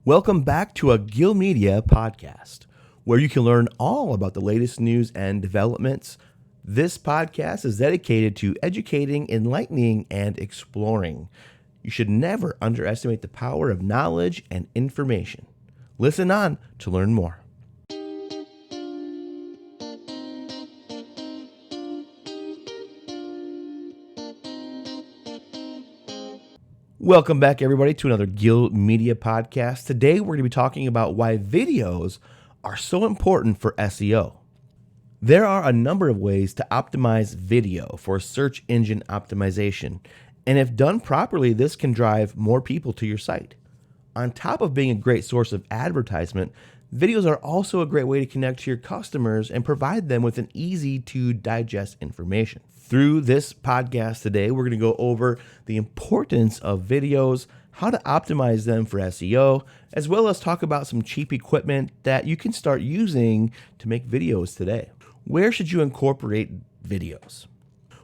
Welcome back to a Gilmedia podcast, where you can learn all about the latest news and developments. This podcast is dedicated to educating, enlightening, and exploring. You should never underestimate the power of knowledge and information. Listen on to learn more. Welcome back, everybody, to another Gilmedia podcast. Today, we're going to be talking about why videos are so important for SEO. There are a number of ways to optimize video for search engine optimization, and if done properly, this can drive more people to your site. On top of being a great source of advertisement, videos are also a great way to connect to your customers and provide them with an easy-to-digest information. Through this podcast today, we're going to go over the importance of videos, how to optimize them for SEO, as well as talk about some cheap equipment that you can start using to make videos today. Where should you incorporate videos?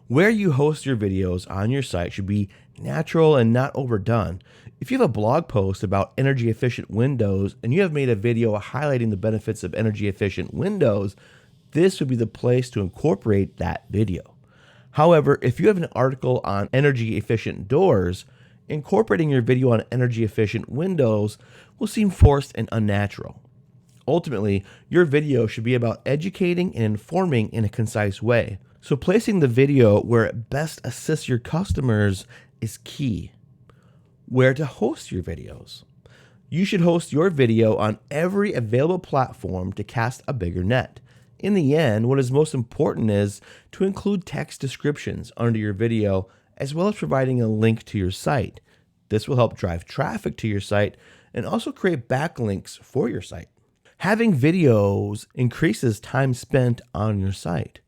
Where you host your videos on your site should be natural and not overdone. If you have a blog post about energy efficient windows and you have made a video highlighting the benefits of energy efficient windows, this would be the place to incorporate that video. However, if you have an article on energy efficient doors, incorporating your video on energy efficient windows will seem forced and unnatural. Ultimately, your video should be about educating and informing in a concise way. So placing the video where it best assists your customers is key. Where to host your videos. You should host your video on every available platform to cast a bigger net. In the end, what is most important is to include text descriptions under your video, as well as providing a link to your site. This will help drive traffic to your site and also create backlinks for your site. Having videos increases time spent on your site.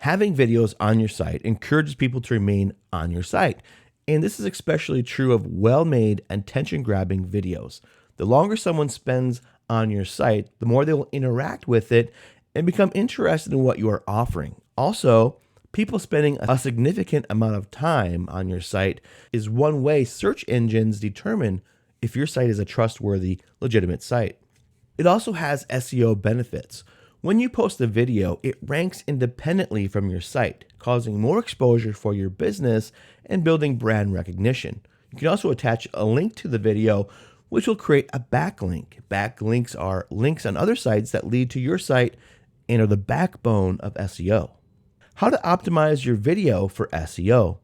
Having videos on your site encourages people to remain on your site. And this is especially true of well-made, attention-grabbing videos. The longer someone spends on your site, the more they will interact with it and become interested in what you are offering. Also, people spending a significant amount of time on your site is one way search engines determine if your site is a trustworthy, legitimate site. It also has SEO benefits. When you post a video, it ranks independently from your site, causing more exposure for your business and building brand recognition. You can also attach a link to the video, which will create a backlink. Backlinks are links on other sites that lead to your site and are the backbone of SEO. How to optimize your video for SEO.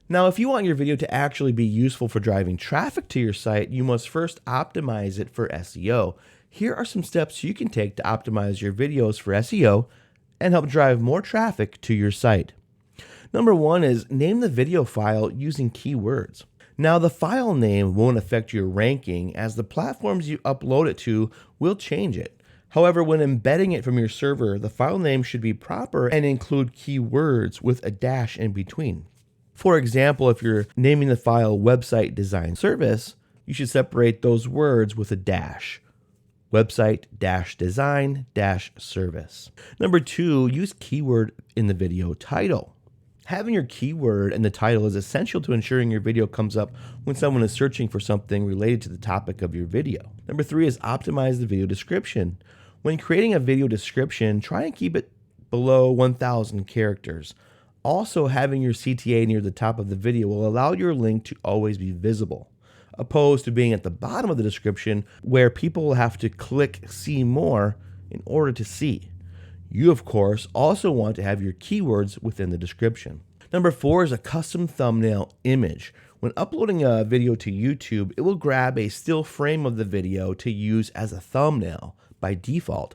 Now, if you want your video to actually be useful for driving traffic to your site, you must first optimize it for SEO. Here are some steps you can take to optimize your videos for SEO and help drive more traffic to your site. Number one is name the video file using keywords. Now, the file name won't affect your ranking as the platforms you upload it to will change it. However, when embedding it from your server, the file name should be proper and include keywords with a dash in between. For example, if you're naming the file website design service, you should separate those words with a dash. Website-design-service. Number two, use keyword in the video title. Having your keyword in the title is essential to ensuring your video comes up when someone is searching for something related to the topic of your video. Number three is optimize the video description. When creating a video description, try and keep it below 1,000 characters. Also, having your CTA near the top of the video will allow your link to always be visible, opposed to being at the bottom of the description where people will have to click see more in order to see. You, of course, also want to have your keywords within the description. Number four is a custom thumbnail image. When uploading a video to YouTube, it will grab a still frame of the video to use as a thumbnail by default.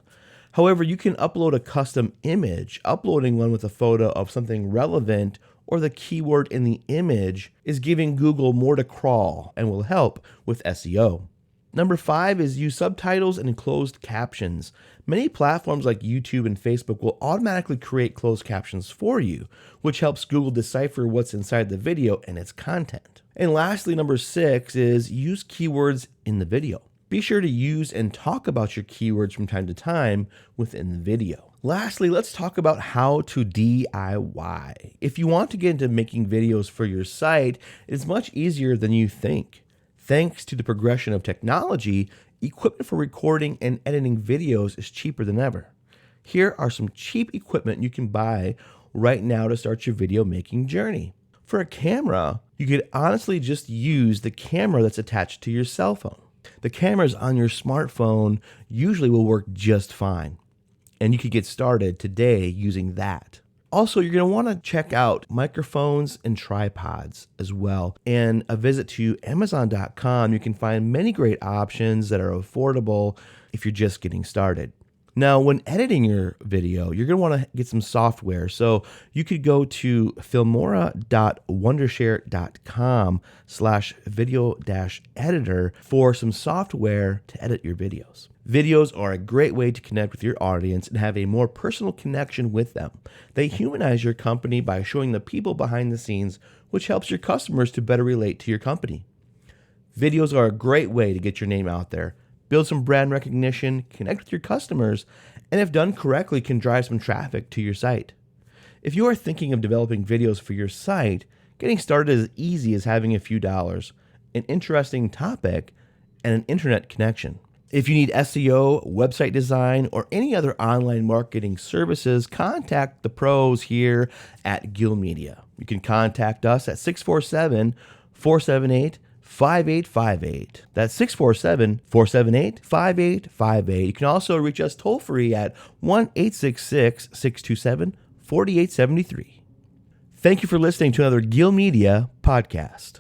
However, you can upload a custom image. Uploading one with a photo of something relevant or the keyword in the image is giving Google more to crawl and will help with SEO. Number five is use subtitles and closed captions. Many platforms like YouTube and Facebook will automatically create closed captions for you, which helps Google decipher what's inside the video and its content. And lastly, number six is use keywords in the video. Be sure to use and talk about your keywords from time to time within the video. Lastly, let's talk about how to DIY. If you want to get into making videos for your site, it's much easier than you think. Thanks to the progression of technology, equipment for recording and editing videos is cheaper than ever. Here are some cheap equipment you can buy right now to start your video making journey. For a camera, you could honestly just use the camera that's attached to your cell phone. The cameras on your smartphone usually will work just fine, and you could get started today using that. Also, you're going to want to check out microphones and tripods as well. And a visit to Amazon.com, you can find many great options that are affordable if you're just getting started. Now, when editing your video, you're going to want to get some software. So you could go to filmora.wondershare.com/video-editor for some software to edit your videos. Videos are a great way to connect with your audience and have a more personal connection with them. They humanize your company by showing the people behind the scenes, which helps your customers to better relate to your company. Videos are a great way to get your name out there, build some brand recognition, connect with your customers, and if done correctly, can drive some traffic to your site. If you are thinking of developing videos for your site, getting started is easy as having a few dollars, an interesting topic, and an internet connection. If you need SEO, website design, or any other online marketing services, contact the pros here at Gilmedia. You can contact us at 647-478-5858. That's 647-478-5858. You can also reach us toll free at 1-866-627-4873. Thank you for listening to another Gilmedia podcast.